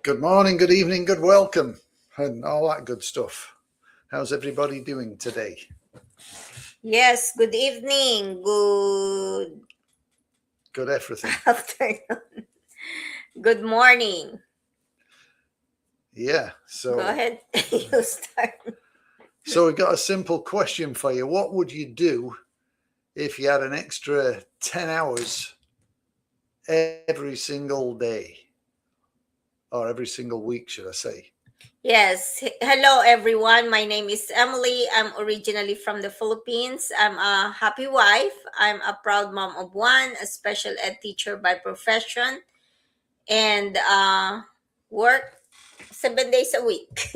Good morning, good evening, good welcome, and all that good stuff. How's everybody doing today? Yes, good evening, Good everything. afternoon, good morning. Yeah, Go ahead, you start. so we've got a simple question for you. What would you do if you had an extra 10 hours every single day? Or every single week, should I say? Yes, hello everyone. My name is Emily. I'm originally from the Philippines. I'm a happy wife. I'm a proud mom of one, a special ed teacher by profession, and work 7 days a week.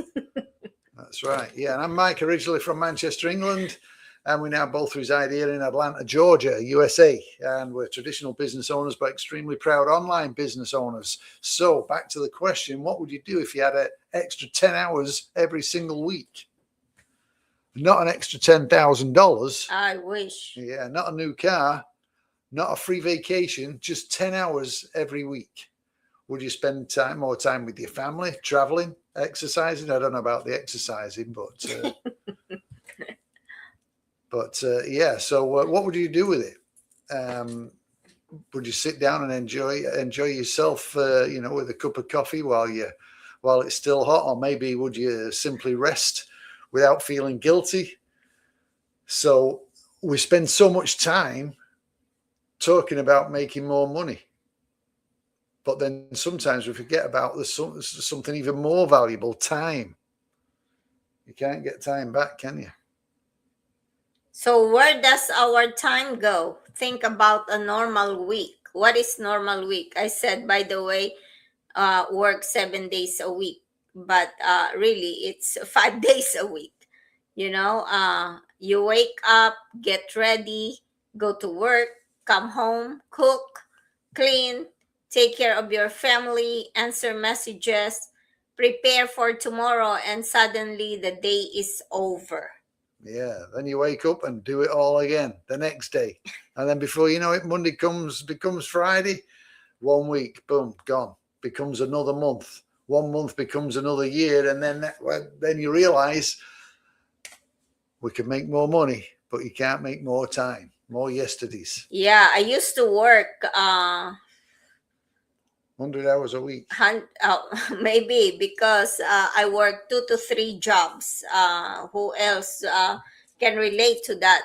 That's right. Yeah, and I'm Mike, originally from Manchester, England, and we now both reside here in Atlanta, Georgia, USA. And we're traditional business owners, but extremely proud online business owners. So back to the question, what would you do if you had an extra 10 hours every single week? Not an extra $10,000. I wish. Yeah, not a new car, not a free vacation, just 10 hours every week. Would you spend more time with your family, traveling, exercising? I don't know about the exercising, but yeah. So what would you do with it? Would you sit down and enjoy yourself, with a cup of coffee while it's still hot, or maybe would you simply rest without feeling guilty? So we spend so much time talking about making more money. But then sometimes we forget about something even more valuable, time. You can't get time back, can you? So where does our time go? Think about a normal week. What is normal week? I said, by the way, work 7 days a week, but really it's 5 days a week. You wake up, get ready, go to work, come home, cook, clean, take care of your family, answer messages, prepare for tomorrow, and suddenly the day is over. Yeah, then you wake up and do it all again the next day. And then before you know it, Monday becomes Friday. 1 week, boom, gone. Becomes another month. 1 month becomes another year. And then you realize we can make more money, but you can't make more time, more yesterdays. Yeah, I used to work 100 hours a week. maybe because I work 2 to 3 jobs. Who else can relate to that?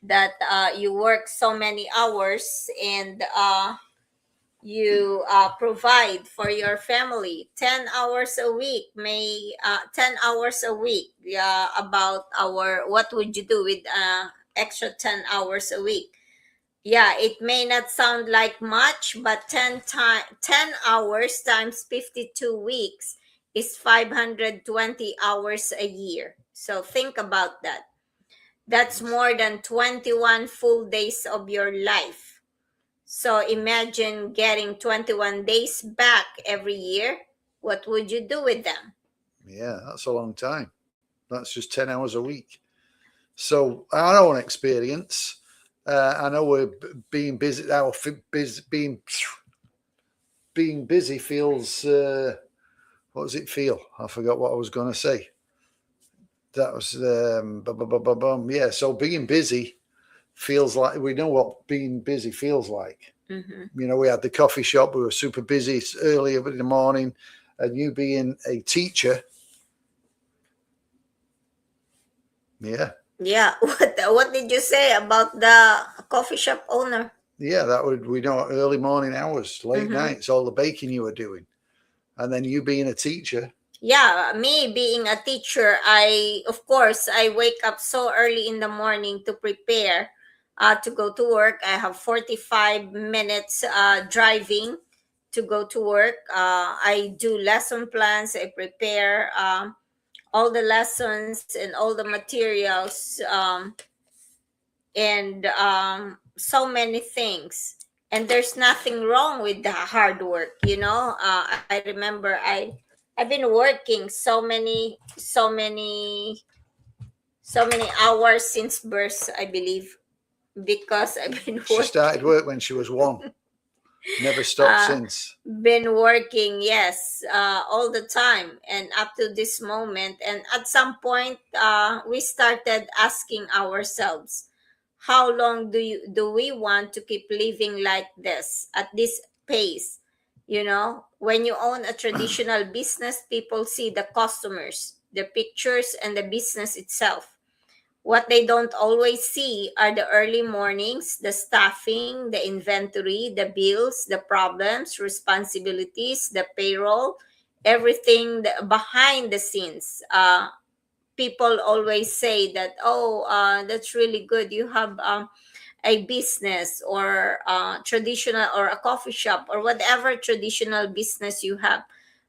That you work so many hours and you provide for your family 10 hours a week, 10 hours a week. Yeah, about what would you do with extra 10 hours a week? Yeah, it may not sound like much, but 10 hours times 52 weeks is 520 hours a year. So think about that. That's more than 21 full days of your life. So imagine getting 21 days back every year. What would you do with them? Yeah, that's a long time. That's just 10 hours a week. So our own experience, I know we're being busy. Being busy feels. What does it feel? I forgot what I was going to say. That was yeah. So being busy feels like we know what being busy feels like. Mm-hmm. We had the coffee shop. We were super busy earlier in the morning, and you being a teacher. Yeah. Yeah. What did you say about the coffee shop owner? Yeah, we know early morning hours, late nights, all the baking you were doing. And then you being a teacher. Yeah, me being a teacher, of course, I wake up so early in the morning to prepare to go to work. I have 45 minutes driving to go to work. I do lesson plans. I prepare all the lessons and all the materials, and so many things. And there's nothing wrong with the hard work. I remember I've been working so many hours since birth, I believe, because I've been She working. started work when she was 1. Never stopped uh, since. been working, yes, all the time and up to this moment. And at some point, we started asking ourselves, how long do we want to keep living like this at this pace? You know, when you own a traditional business, people see the customers, the pictures, and the business itself. What they don't always see are the early mornings, the staffing, the inventory, the bills, the problems, responsibilities, the payroll, everything behind the scenes. People always say that, oh, that's really good. You have a business or traditional or a coffee shop or whatever traditional business you have,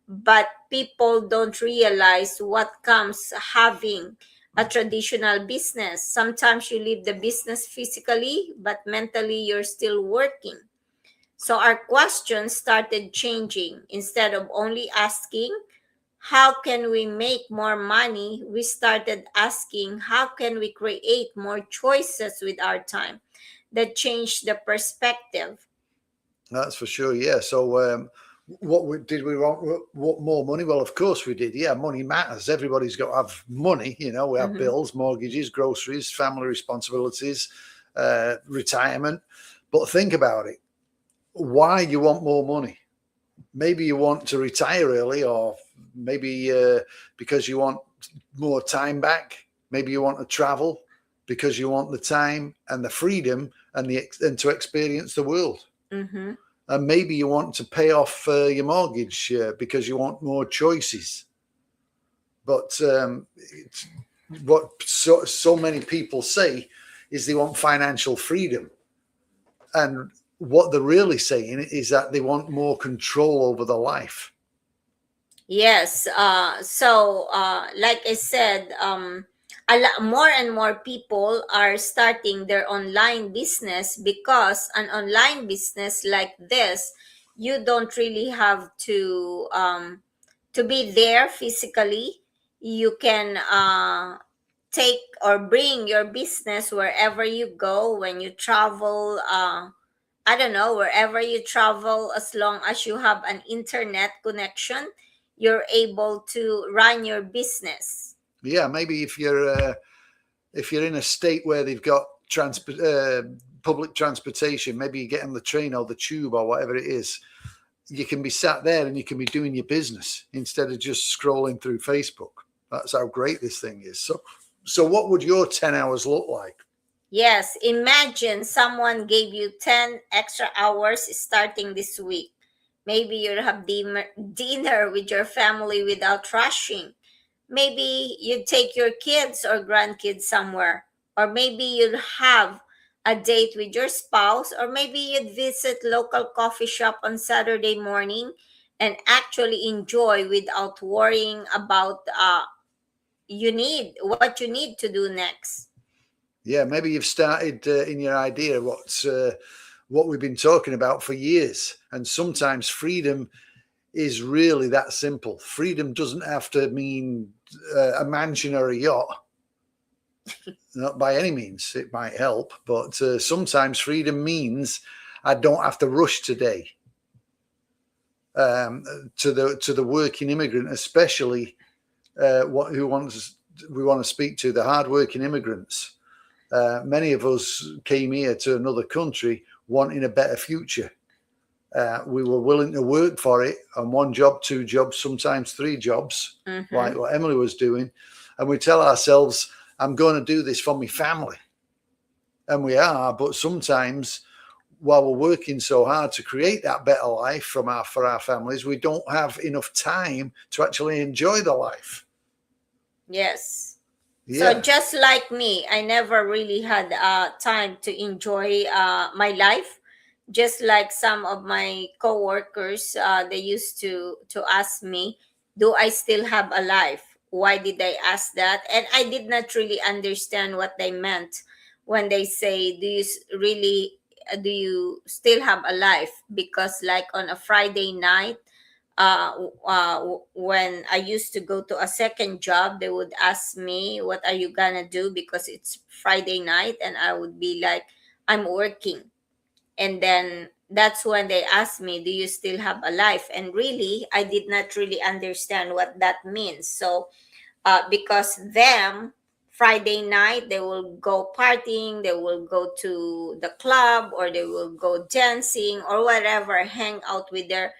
but people don't realize what comes having a traditional business. Sometimes you leave the business physically, but mentally you're still working. So our questions started changing. Instead of only asking how can we make more money, we started asking how can we create more choices with our time. That changed the perspective. That's for sure. Yeah. So, did we want? What more money? Well, of course we did. Yeah, money matters. Everybody's got to have money. You know, we have Mhm. bills, mortgages, groceries, family responsibilities, retirement. But think about it. Why you want more money? Maybe you want to retire early, or maybe because you want more time back. Maybe you want to travel because you want the time and the freedom and to experience the world. Mm-hmm. And maybe you want to pay off your mortgage because you want more choices. But what so many people say is they want financial freedom, and what they're really saying is that they want more control over their life. Yes. Like I said, more and more people are starting their online business because an online business like this, you don't really have to be there physically. You can take or bring your business wherever you go when you travel. I don't know, wherever you travel, as long as you have an internet connection, you're able to run your business. Yeah, maybe if you're in a state where they've got public transportation, maybe you get on the train or the tube or whatever it is. You can be sat there and you can be doing your business instead of just scrolling through Facebook. That's how great this thing is. So what would your 10 hours look like? Yes, imagine someone gave you 10 extra hours starting this week. Maybe you'll have dinner with your family without rushing. Maybe you take your kids or grandkids somewhere. Or maybe you'll have a date with your spouse. Or maybe you'd visit local coffee shop on Saturday morning and actually enjoy without worrying about what you need to do next. Yeah, maybe you've started in your idea what we've been talking about for years. And sometimes freedom is really that simple. Freedom doesn't have to mean a mansion or a yacht. Not by any means. It might help, but sometimes freedom means I don't have to rush today. To the working immigrant, especially who wants we want to speak to the hardworking immigrants. Many of us came here to another country wanting a better future. We were willing to work for it on one job, two jobs, sometimes three jobs, like Mm-hmm. what Emily was doing. And we tell ourselves, I'm going to do this for my family. And we are, but sometimes while we're working so hard to create that better life for our families, we don't have enough time to actually enjoy the life. Yes. So Yeah. just like me, I never really had time to enjoy my life. Just like some of my coworkers, they used to ask me, "Do I still have a life?" Why did they ask that? And I did not really understand what they meant when they say, "Do you do you still have a life?" Because like on a Friday night, when I used to go to a second job, they would ask me, "What are you gonna do?" Because it's Friday night, and I would be like, "I'm working." And then that's when they asked me, do you still have a life? And really, I did not really understand what that means. So because them, Friday night they will go partying, they will go to the club, or they will go dancing or whatever, hang out with their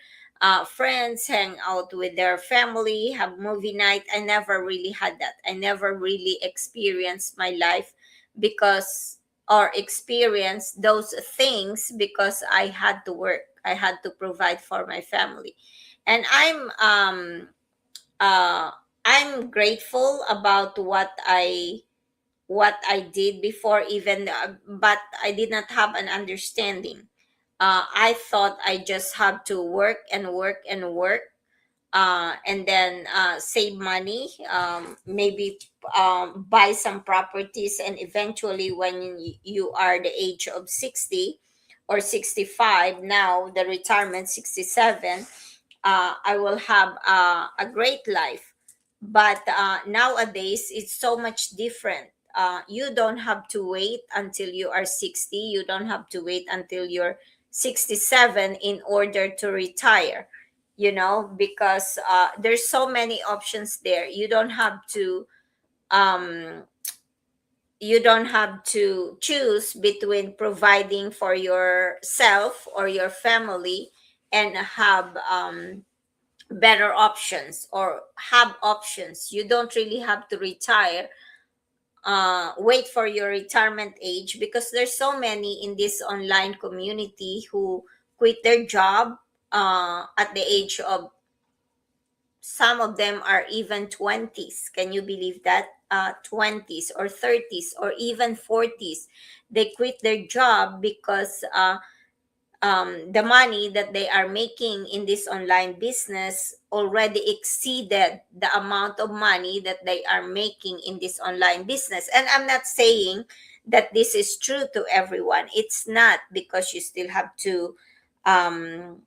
friends, hang out with their family, have movie night. I never really had that. I never really experienced my life because, or experienced those things, because I had to work. I had to provide for my family. And uh I'm grateful about what I did before, even but I did not have an understanding. I thought I just have to work and work and work, and then save money, maybe buy some properties, and eventually, when you are the age of 60 or 65, now the retirement 67, I will have a great life. But nowadays, it's so much different. You don't have to wait until you are 60. You don't have to wait until you're 67 in order to retire, because there's so many options there. Um, you don't have to choose between providing for yourself or your family and have better options, or have options. You don't really have to retire, wait for your retirement age, because there's so many in this online community who quit their job at the age of, some of them are even 20s. Can you believe that? 20s or 30s or even 40s. They quit their job because the money that they are making in this online business already exceeded the amount of money that they are making in this online business. And I'm not saying that this is true to everyone. It's not, because um,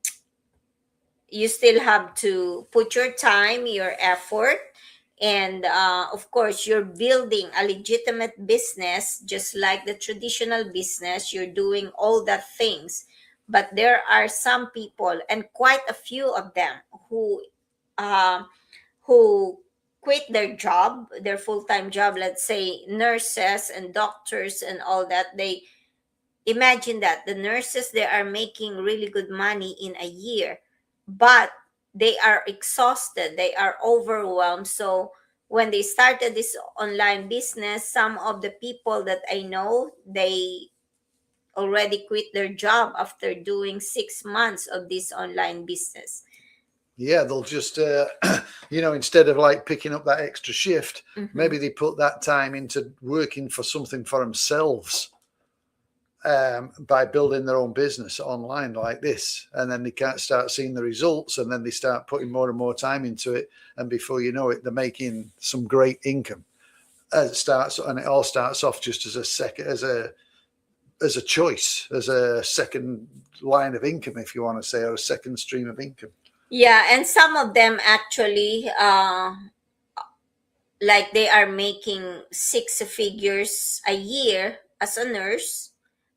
you still have to put your time, your effort, and of course, you're building a legitimate business, just like the traditional business. You're doing all that things, but there are some people, and quite a few of them, uh, who quit their job, their full-time job. Let's say nurses and doctors and all that. They imagine that the nurses, they are making really good money in a year, but they are exhausted, they are overwhelmed. So when they started this online business, some of the people that I know, they already quit their job after doing 6 months of this online business. Yeah, they'll just, instead of like picking up that extra shift, Mhm. maybe they put that time into working for something for themselves, by building their own business online like this. And then they can't start seeing the results, and then they start putting more and more time into it. And before you know it, they're making some great income. It all starts off just as a choice, as a second line of income, if you want to say, or a second stream of income. Yeah, and some of them actually, like, they are making six figures a year as a nurse,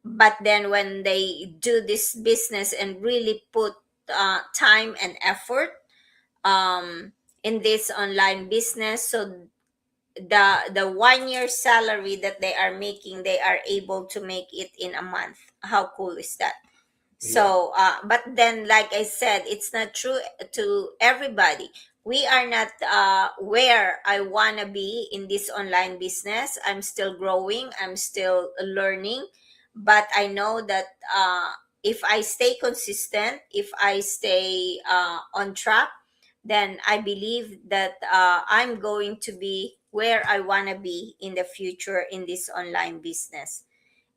but then when they do this business and really put time and effort um, in this online business, so the 1 year salary that they are making, they are able to make it in a month. How cool is that? Yeah. So but then, like I said, it's not true to everybody. We are not where I want to be in this online business. I'm still growing, I'm still learning, but I know that if I stay consistent, if I stay on track, then I believe that I'm going to be where I want to be in the future in this online business.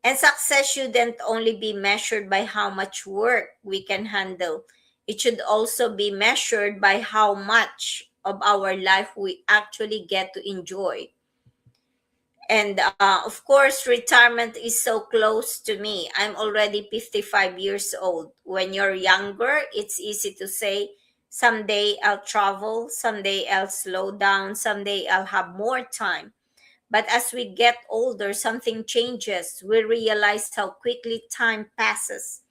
And success shouldn't only be measured by how much work we can handle. It should also be measured by how much of our life we actually get to enjoy. And of course, retirement is so close to me. I'm already 55 years old. When you're younger, it's easy to say, someday I'll travel, someday I'll slow down, someday I'll have more time. But as we get older, something changes. We realize how quickly time passes.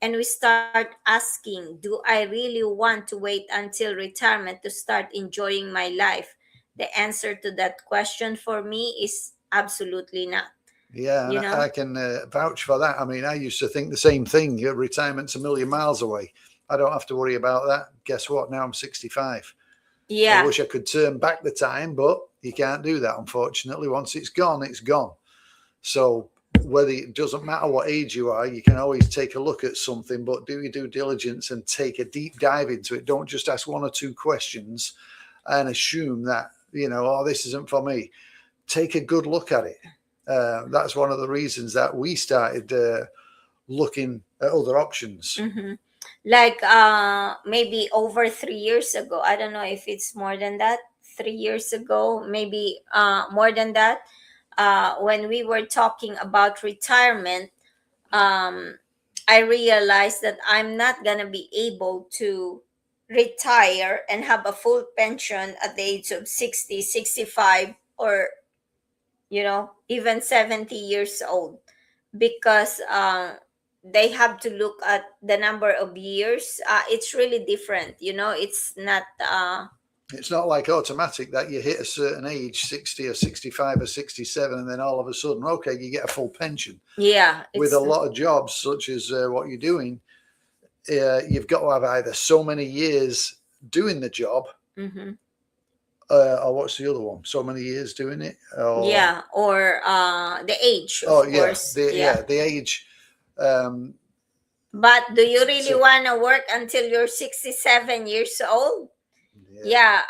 and we start asking, do I really want to wait until retirement to start enjoying my life? The answer to that question for me is absolutely not. Yeah, and You know? I can vouch for that. I mean, I used to think the same thing. Your retirement's a million miles away. I don't have to worry about that. Guess what? Now I'm 65. I Yeah. wish I could turn back the time, but you can't do that, unfortunately. Once it's gone, it's gone. So whether it doesn't matter what age you are, you can always take a look at something, but do your due diligence and take a deep dive into it. Don't just ask one or two questions and assume that, oh, this isn't for me. Take a good look at it. That's one of the reasons that we started looking at other options. Mm-hmm. Like maybe over 3 years ago. I don't know if it's more than that. 3 years ago, maybe more than that. When we were talking about retirement, I realized that I'm not gonna be able to retire and have a full pension at the age of 60, 65, or even 70 years old, because they have to look at the number of years. It's really different. It's not It's not like automatic that you hit a certain age, 60 or 65 or 67, and then all of a sudden, okay, you get a full pension. Yeah, With a lot of jobs, such as what you're doing, you've got to have either so many years doing the job, mm-hmm. Or what's the other one? So many years doing it? Yeah, or the age, of course. The age. But do you really So- want to work until you're 67 years old? Yeah.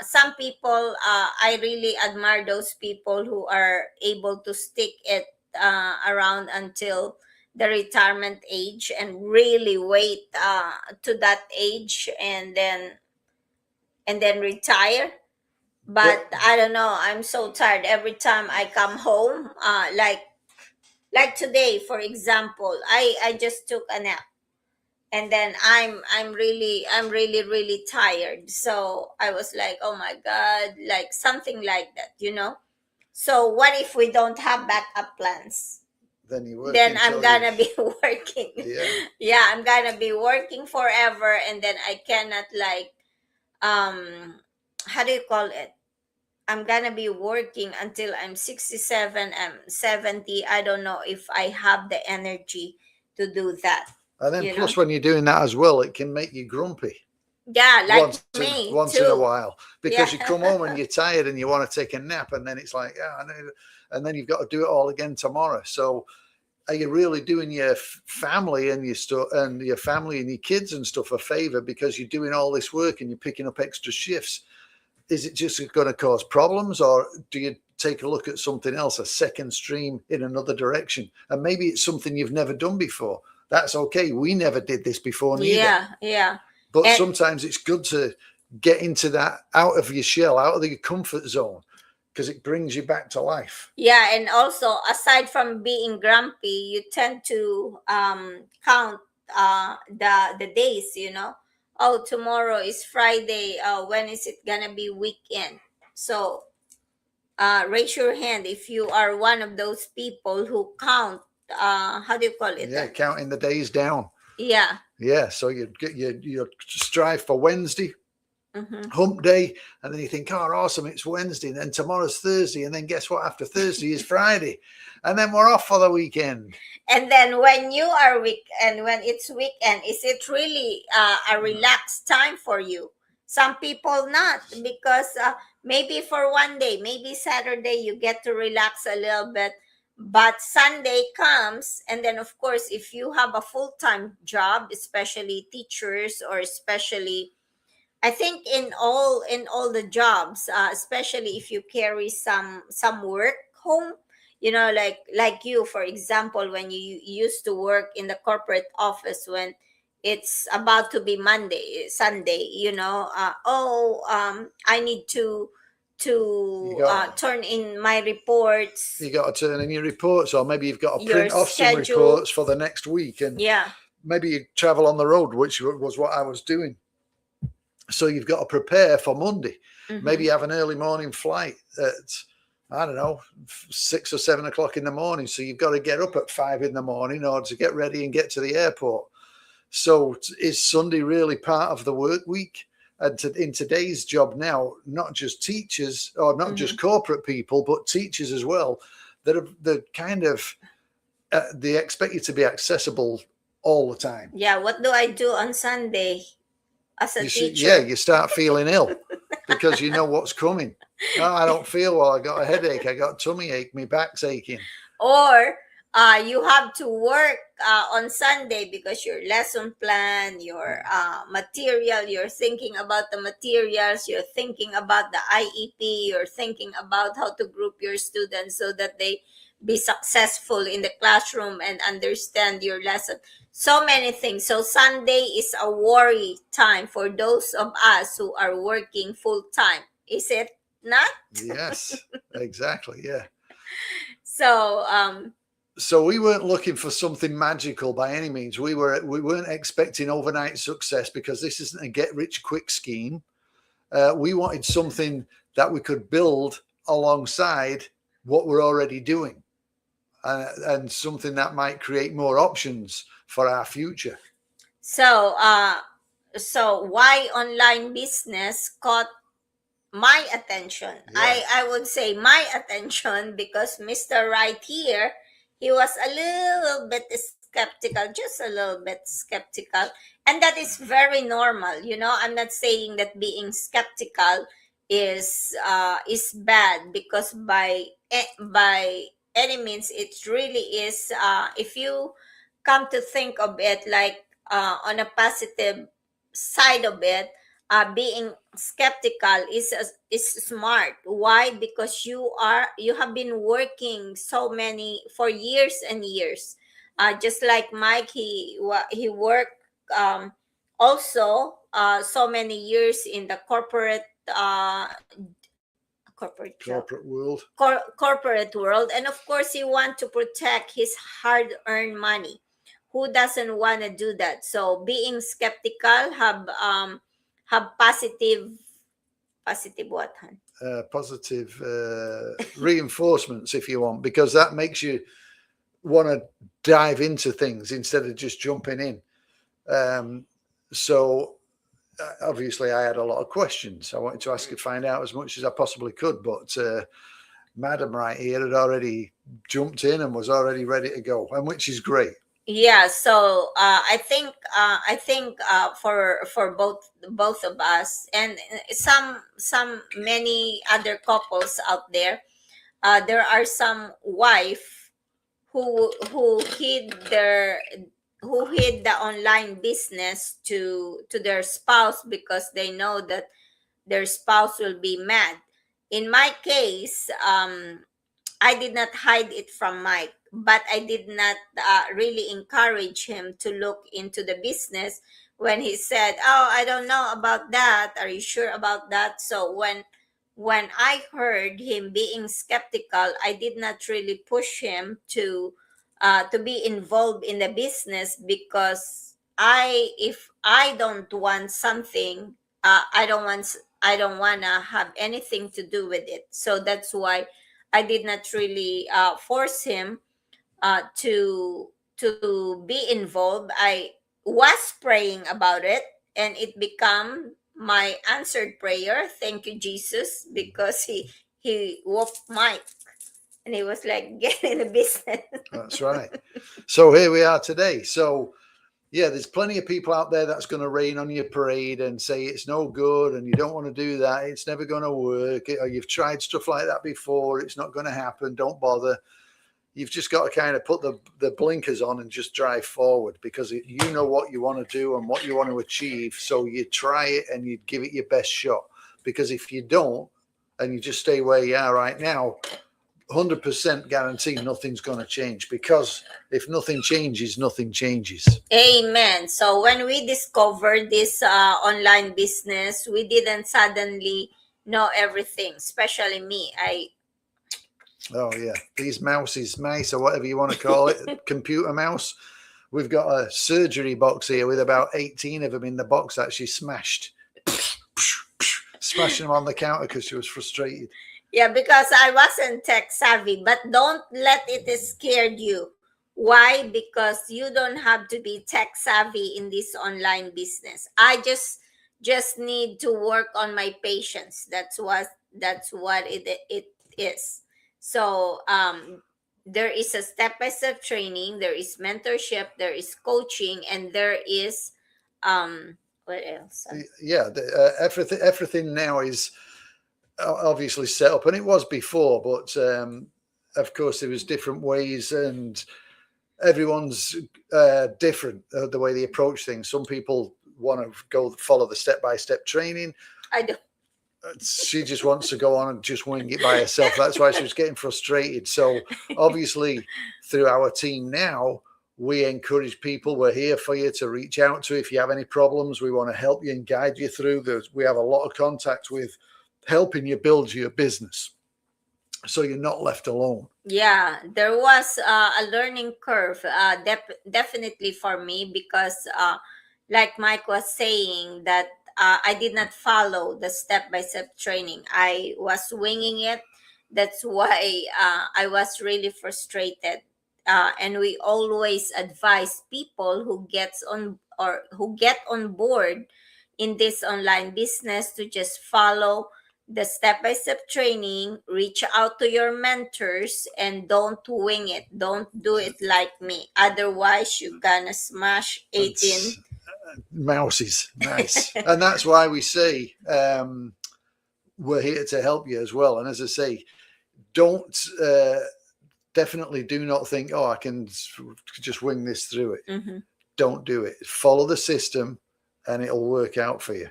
Some people, I really admire those people who are able to stick it around until the retirement age and really wait to that age and then retire. But I don't know, I'm so tired every time I come home. Like today, for example, I just took a nap, and then I'm really tired. So I was like, oh my god, like something like that. So what if we don't have backup plans? Then you work. Then I'm gonna be working. Yeah. I'm gonna be working forever, and then I cannot, like, how do you call it, I'm gonna be working until I'm 67, I'm 70. I don't know if I have the energy to do that. And then plus when you're doing that as well, it can make you grumpy. Yeah, like once too. in a while, because Yeah. you come home and you're tired and you want to take a nap, and then it's like, and then you've got to do it all again tomorrow. So are you really doing your family and your stuff and your family and your kids and stuff a favor because you're doing all this work and you're picking up extra shifts? Is it just going to cause problems, or do you take a look at something else, a second stream in another direction? And maybe it's something you've never done before. That's okay. We never did this before neither. Yeah. But sometimes it's good to get into that, out of your shell, out of your comfort zone, because it brings you back to life. Yeah, and also, aside from being grumpy, you tend to count the days. Oh, tomorrow is Friday. When is it gonna be weekend? So raise your hand if you are one of those people who count. How do you call it? Yeah, counting the days down. Yeah. Yeah, so you strive for Wednesday, Mm-hmm. hump day, and then you think, oh, awesome, it's Wednesday, and then tomorrow's Thursday, and then guess what? After Thursday is Friday, and then we're off for the weekend. And then when you are when it's weekend, is it really a relaxed time for you? Some people not, because maybe for one day, maybe Saturday, you get to relax a little bit, but Sunday comes, and then of course, if you have a full-time job, especially teachers, or especially, I think in all the jobs, especially if you carry some work home, like you, for example, when you used to work in the corporate office, when it's about to be Sunday, I need to turn in my reports. You got to turn in your reports, or maybe you've got to Your print off some schedule. reports for the next week, and Yeah. maybe you travel on the road, which was what I was doing. So you've got to prepare for Monday. Mhm. Maybe you have an early morning flight at, I don't know, 6 or 7 o'clock in the morning. So you've got to get up at 5 in the morning in order to get ready and get to the airport. So is Sunday really part of the work week? And in today's job now, not just teachers or not just corporate people, but teachers as well, that kind of they expect you to be accessible all the time. Yeah, what do I do on Sunday as a teacher? Yeah, you start feeling ill because you know what's coming. No, I don't feel well. I got a headache. I got a tummy ache. My back's aching. Or you have to work on Sunday because your lesson plan, your material, you're thinking about the materials, you're thinking about the IEP, you're thinking about how to group your students so that they be successful in the classroom and understand your lesson. So many things. So Sunday is a worry time for those of us who are working full time. Is it not? Yes, exactly. Yeah. So we weren't looking for something magical by any means. We weren't expecting overnight success because this isn't a get rich quick scheme. We wanted something that we could build alongside what we're already doing, and something that might create more options for our future. So why online business caught my attention? Yeah. I would say my attention because Mr. Right here, he was a little bit skeptical, just a little bit skeptical, and that is very normal. I'm not saying that being skeptical is bad, because by any means it really is. If you come to think of it, like on a positive side of it, being skeptical is smart. Why? Because you have been working for years and years. Just like Mike, he worked also so many years in the corporate world. Corporate world, and of course he want to protect his hard-earned money. Who doesn't want to do that? So being skeptical have positive what, hon? Positive reinforcements, if you want, because that makes you want to dive into things instead of just jumping in. So obviously I had a lot of questions. I wanted to find out as much as I possibly could, but Madam right here had already jumped in and was already ready to go, and which is great. Yeah, so I think for both of us and some many other couples out there, there are some wife who hid the online business to their spouse because they know that their spouse will be mad. In my case, I did not hide it from Mike, but I did not really encourage him to look into the business when he said, "Oh, I don't know about that. Are you sure about that?" So when I heard him being skeptical, I did not really push him to be involved in the business, because if I don't want something, I don't want to have anything to do with it. So that's why I did not really force him to be involved. I was praying about it, and it became my answered prayer. Thank you, Jesus, because he woke Mike, and he was like, "Get in the business." That's right. So here we are today. So yeah, there's plenty of people out there that's going to rain on your parade and say it's no good and you don't want to do that. It's never going to work. Or you've tried stuff like that before. It's not going to happen. Don't bother. You've just got to kind of put the blinkers on and just drive forward, because you know what you want to do and what you want to achieve. So you try it and you give it your best shot. Because if you don't and you just stay where you are right now, 100% guarantee nothing's going to change, because if nothing changes, nothing changes. Amen. So when we discovered this online business, we didn't suddenly know everything, especially me. Oh yeah, these mice or whatever you want to call it, computer mouse. We've got a surgery box here with about 18 of them in the box that she smashed. Smashing them on the counter because she was frustrated. Yeah, because I wasn't tech savvy, but don't let it scare you. Why? Because you don't have to be tech savvy in this online business. I just need to work on my patience. That's what it is. So there is a step by step training, there is mentorship, there is coaching, and there is what else? Yeah, everything now is obviously set up, and it was before, but of course there was different ways, and everyone's different the way they approach things. Some people want to go follow the step-by-step training. I do. She just wants to go on and just wing it by herself. That's why she was getting frustrated. So obviously through our team now, we encourage people. We're here for you to reach out to if you have any problems. We want to help you and guide you through those. We have a lot of contact with helping you build your business, so you're not left alone. Yeah, there was a learning curve, definitely for me, because like Mike was saying, that I did not follow the step by step training. I was winging it. That's why I was really frustrated. And we always advise people who gets on or who get on board in this online business to just follow the step-by-step training, reach out to your mentors, and don't wing it. Don't do it like me, otherwise you're gonna smash 18. Mouses, nice. And that's why we say we're here to help you as well. And as I say, don't definitely do not think, oh, I can just wing this through it. Mhm. Don't do it. Follow the system and it'll work out for you.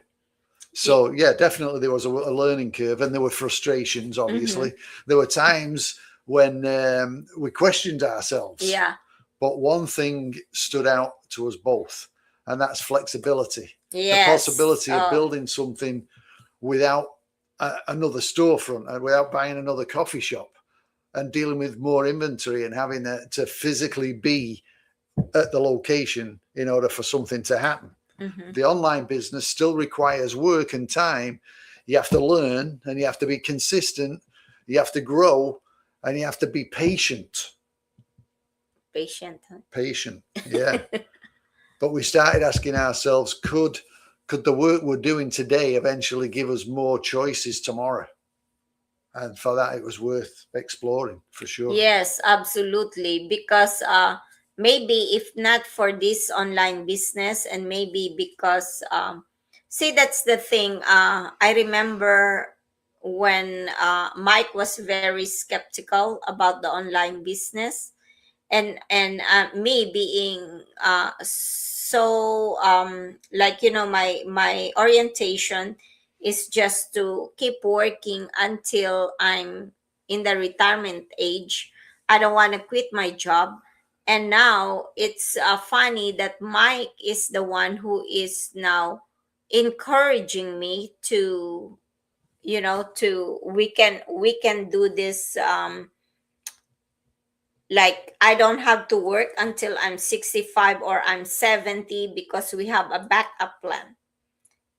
So yeah, definitely there was a learning curve, and there were frustrations. Obviously, there were times when we questioned ourselves. Yeah. But one thing stood out to us both, and that's flexibility. Yes. The possibility of building something without another storefront, and without buying another coffee shop, and dealing with more inventory, and having to physically be at the location in order for something to happen. Mhm. The online business still requires work and time. You have to learn, and you have to be consistent. You have to grow, and you have to be patient. Patient. Huh? Patient, yeah. But we started asking ourselves, could the work we're doing today eventually give us more choices tomorrow? And for that, it was worth exploring, for sure. Yes, absolutely. Because maybe if not for this online business, and maybe because see, that's the thing. I remember when Mike was very skeptical about the online business, and me being so like, my orientation is just to keep working until I'm in the retirement age. I don't want to quit my job. And now it's funny that Mike is the one who is now encouraging me to, to we can do this, like I don't have to work until I'm 65 or I'm 70, because we have a backup plan.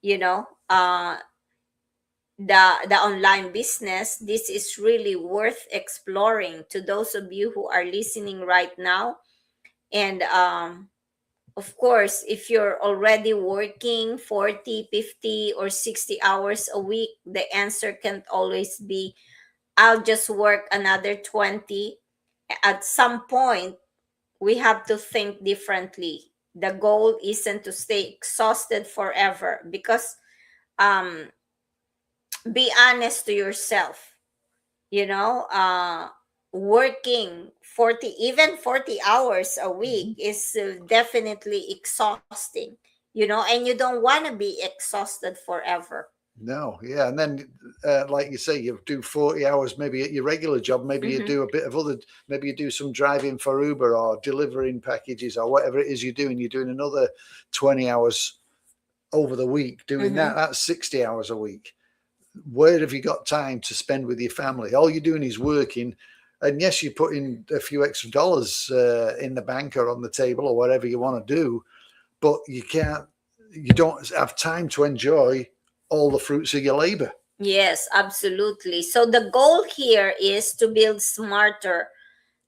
you know uh the online business, this is really worth exploring to those of you who are listening right now. And of course, if you're already working 40, 50, or 60 hours a week, the answer can't always be, I'll just work another 20. At some point, we have to think differently. The goal isn't to stay exhausted forever, because um be honest to yourself. Working 40, even 40 hours a week is definitely exhausting, and you don't want to be exhausted forever. No, yeah. And then, like you say, you do 40 hours maybe at your regular job. Maybe you do a bit of maybe you do some driving for Uber or delivering packages or whatever it is you're doing. You're doing another 20 hours over the week doing that. That's 60 hours a week. Where have you got time to spend with your family? All you're doing is working. And yes, you put in a few extra dollars in the bank or on the table or whatever you want to do, but you don't have time to enjoy all the fruits of your labor. Yes, absolutely. So the goal here is to build smarter,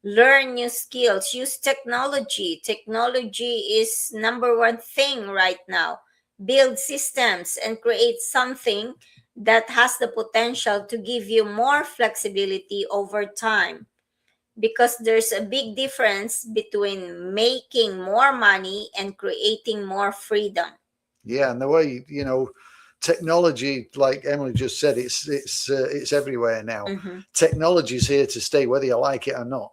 learn new skills, use technology. Technology is number one thing right now. Build systems and create something that has the potential to give you more flexibility over time, because there's a big difference between making more money and creating more freedom. Yeah, and the way, technology, like Emily just said, it's everywhere now. Mm-hmm. Technology's here to stay, whether you like it or not.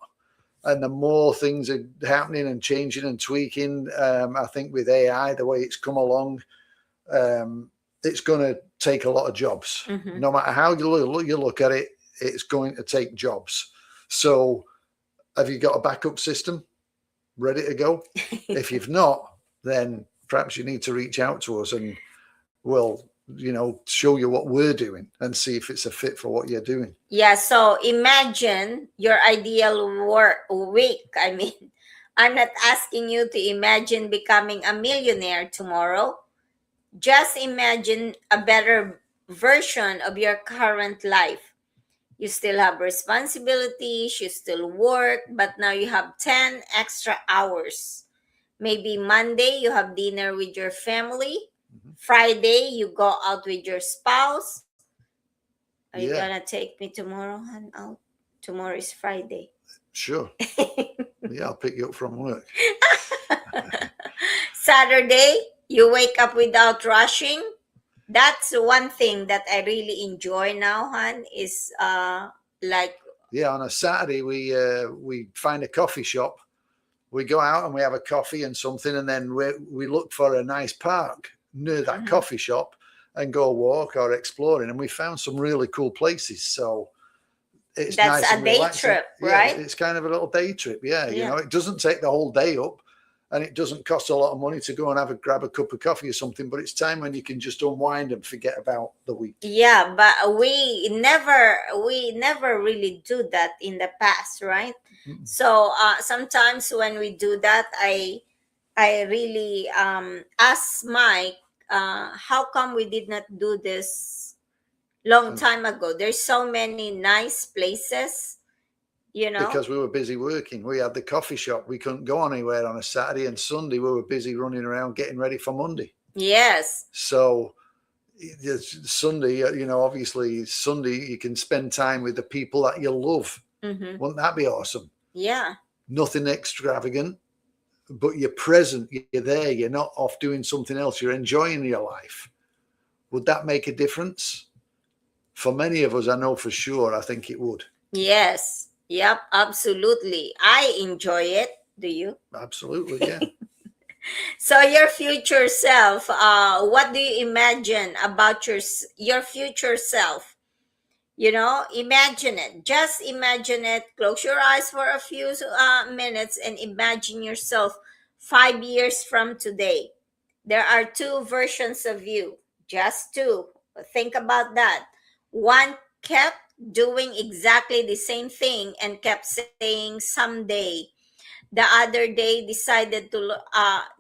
And the more things are happening and changing and tweaking, I think with AI, the way it's come along, it's going to take a lot of jobs. Mm-hmm. No matter how you look at it, it's going to take jobs. So have you got a backup system ready to go? If you've not, then perhaps you need to reach out to us and we'll, show you what we're doing and see if it's a fit for what you're doing. Yeah, so imagine your ideal work week. I mean, I'm not asking you to imagine becoming a millionaire tomorrow. Just imagine a better version of your current life. You still have responsibilities, you still work, but now you have 10 extra hours. Maybe Monday you have dinner with your family. Mm-hmm. Friday you go out with your spouse. Are you Yeah. gonna take me tomorrow and out? Tomorrow is Friday. Sure. Yeah, I'll pick you up from work. Saturday, you wake up without rushing. That's one thing that I really enjoy now, Han, is like Yeah, on a Saturday we find a coffee shop. We go out and we have a coffee and something, and then we look for a nice park near that Mhm. coffee shop and go walk or exploring. And we found some really cool places. So it's that's nice a and day relaxing. trip, Yeah, right? it's kind of a little day trip. Yeah, Yeah. it doesn't take the whole day up, and it doesn't cost a lot of money to go and grab a cup of coffee or something. But it's time when you can just unwind and forget about the week. Yeah, but we never really do that in the past, right? Mm. So sometimes when we do that, I really ask Mike, how come we did not do this long And time ago? There's so many nice places, you know. because we were busy working, we had the coffee shop. We couldn't go anywhere on a Saturday and Sunday. We were busy running around getting ready for Monday. Yes. So Sunday, obviously Sunday you can spend time with the people that you love. Mm-hmm. Wouldn't that be awesome? Yeah. Nothing extravagant, but you're present, you're there, you're not off doing something else, you're enjoying your life. Would that make a difference? For many of us, I know for sure, I think it would. Yes. Yep. Absolutely. I enjoy it. Do you? Absolutely, yeah. So your future self, what do you imagine about your future self? Imagine it. Just imagine it. Close your eyes for a few minutes and imagine yourself 5 years from today. There are two versions of you, just two. Think about that. One kept doing exactly the same thing and kept saying someday. The other day decided to,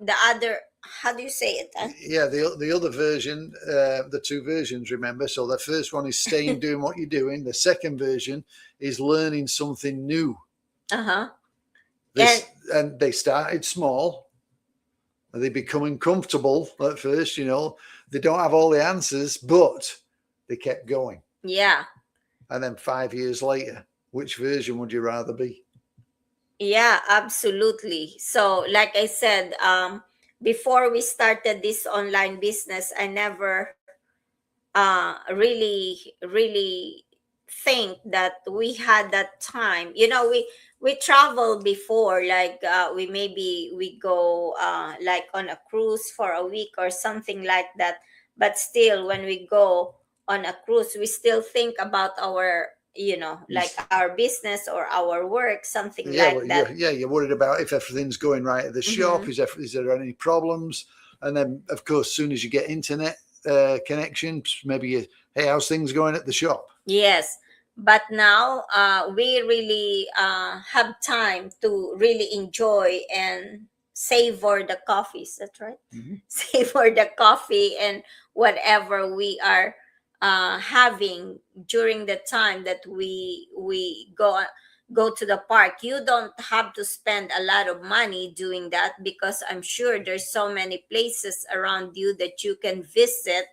the other, how do you say it? Huh? Yeah, the other version, the two versions, remember. So the first one is staying doing what you're doing. The second version is learning something new. Uh-huh. And they started small. They becoming comfortable at first, They don't have all the answers, but they kept going. Yeah. And then 5 years later, which version would you rather be? Yeah, absolutely. So, like I said, before we started this online business, I never really think that we had that time. We travel before, like we go like on a cruise for a week or something like that. But still, when we go on a cruise, we still think about our like our business or our work, something Yeah, like that. you're worried about if everything's going right at the shop. Mm-hmm. Is there any problems? And then, of course, as soon as you get internet connection, maybe hey, how's things going at the shop? Yes, but now we really have time to really enjoy and savor the coffees. That's right. Mm-hmm. Savor the coffee and whatever we are having during the time that we go go to the park. You don't have to spend a lot of money doing that, because I'm sure there's so many places around you that you can visit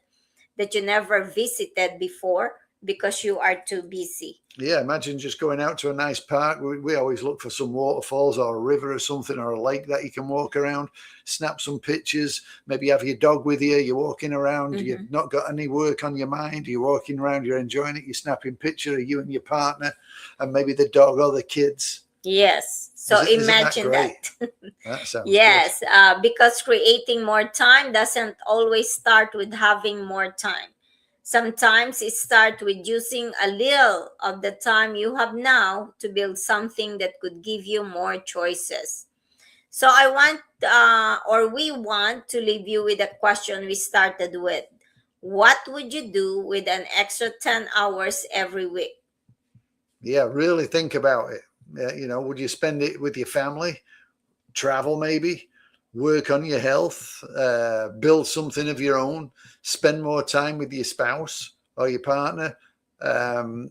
that you never visited before because you are too busy. Yeah, imagine just going out to a nice park. We always look for some waterfalls or a river or something, or a lake that you can walk around, snap some pictures, maybe have your dog with you. You're walking around, you've not got any work on your mind. You're walking around, you're enjoying it. You're snapping picture of you and your partner and maybe the dog or the kids. Yes. So Isn't that imagine great? that. That sounds Yes, because creating more time doesn't always start with having more time. Sometimes it starts with using a little of the time you have now to build something that could give you more choices. So I want, or we want to leave you with a question we started with. What would you do with an extra 10 hours every week? Yeah, really think about it. Would you spend it with your family, travel maybe, work on your health, build something of your own, spend more time with your spouse or your partner,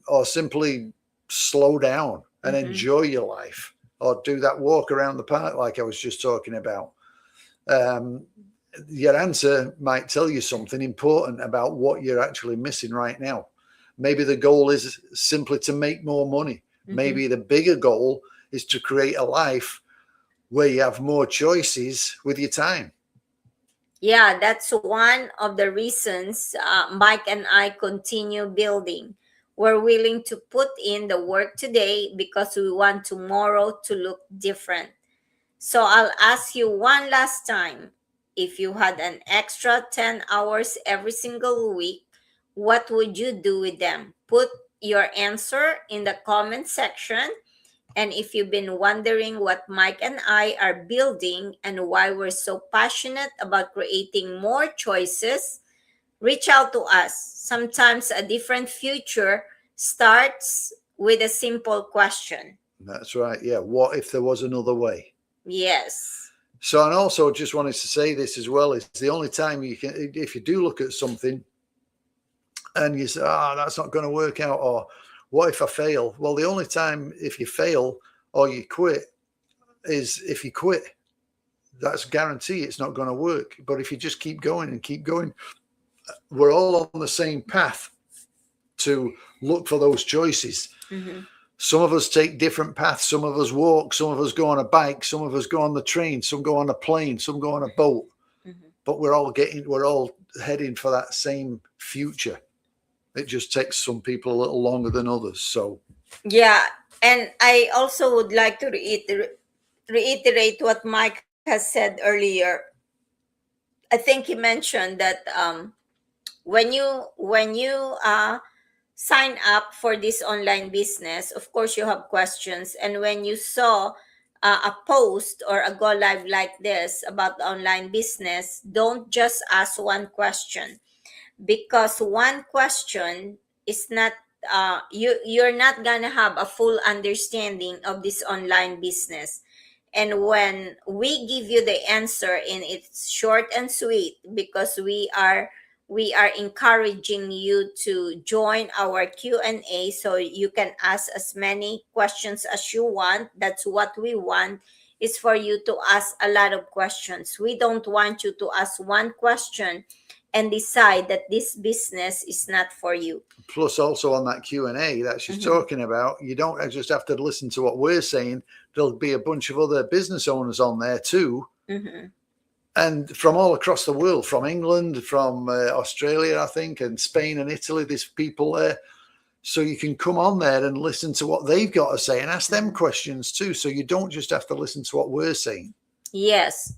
or simply slow down and enjoy your life, or do that walk around the park like I was just talking about. Your answer might tell you something important about what you're actually missing right now. Maybe the goal is simply to make more money. Maybe the bigger goal is to create a life where you have more choices with your time. Yeah, that's one of the reasons Mike and I continue building. We're willing to put in the work today because we want tomorrow to look different. So I'll ask you one last time. If you had an extra 10 hours every single week, what would you do with them? Put your answer in the comment section. And if you've been wondering what Mike and I are building and why we're so passionate about creating more choices, reach out to us. Sometimes a different future starts with a simple question. That's right. Yeah. What if there was another way? Yes. So, and also just wanted to say this as well, is the only time you can, if you do look at something and you say, that's not going to work out, or what if I fail? Well, the only time if you fail or you quit is if you quit. That's a guarantee it's not going to work. But if you just keep going and keep going, we're all on the same path to look for those choices. Some of us take different paths. Some of us walk. Some of us go on a bike. Some of us go on the train. Some go on a plane. Some go on a boat. But we're all heading for that same future. It just takes some people a little longer than others. So yeah, and I also would like to reiterate what Mike has said earlier. I think he mentioned that when you sign up for this online business, of course you have questions, and when you saw a post or a go live like this about the online business, don't just ask one question, because one question is not you're not gonna have a full understanding of this online business. And when we give you the answer in it's short and sweet, because we are encouraging you to join our Q&A so you can ask as many questions as you want. That's what we want, is for you to ask a lot of questions. We don't want you to ask one question and decide that this business is not for you. Plus, also on that Q&A that she's talking about, you don't just have to listen to what we're saying. There'll be a bunch of other business owners on there too. And from all across the world, from England, from Australia, I think, and Spain and Italy, there's people there. So you can come on there and listen to what they've got to say and ask them questions too. So you don't just have to listen to what we're saying. Yes,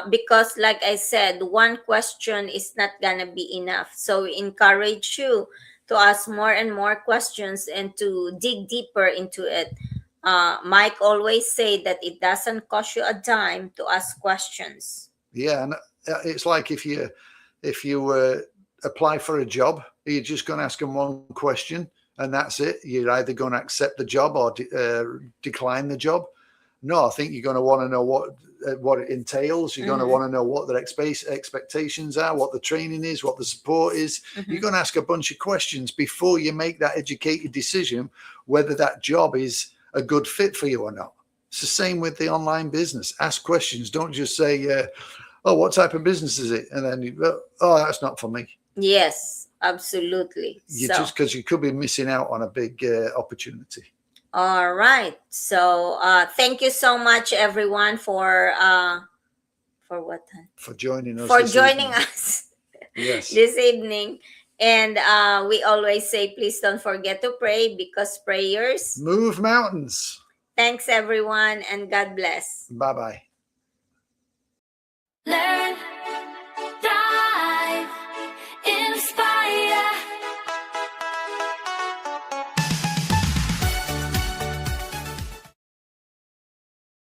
because like I said, one question is not gonna be enough. So we encourage you to ask more and more questions and to dig deeper into it. Mike always say that it doesn't cost you a dime to ask questions. Yeah, and it's like if you apply for a job, you're just going to ask them one question and that's it. You're either going to accept the job or decline the job. No, I think you're going to want to know what it entails. You're going to want to know what their expectations are, what the training is, what the support is. You're going to ask a bunch of questions before you make that educated decision whether that job is a good fit for you or not. It's the same with the online business. Ask questions. Don't just say, oh, what type of business is it? And then you go, oh, that's not for me. Yes, absolutely. You So, just because you could be missing out on a big opportunity. all right. So, thank you so much, everyone, for what? For joining us. For this joining evening. us Yes. this evening. And we always say, please don't forget to pray, because prayers. Move mountains. Thanks, everyone, and God bless. Bye-bye.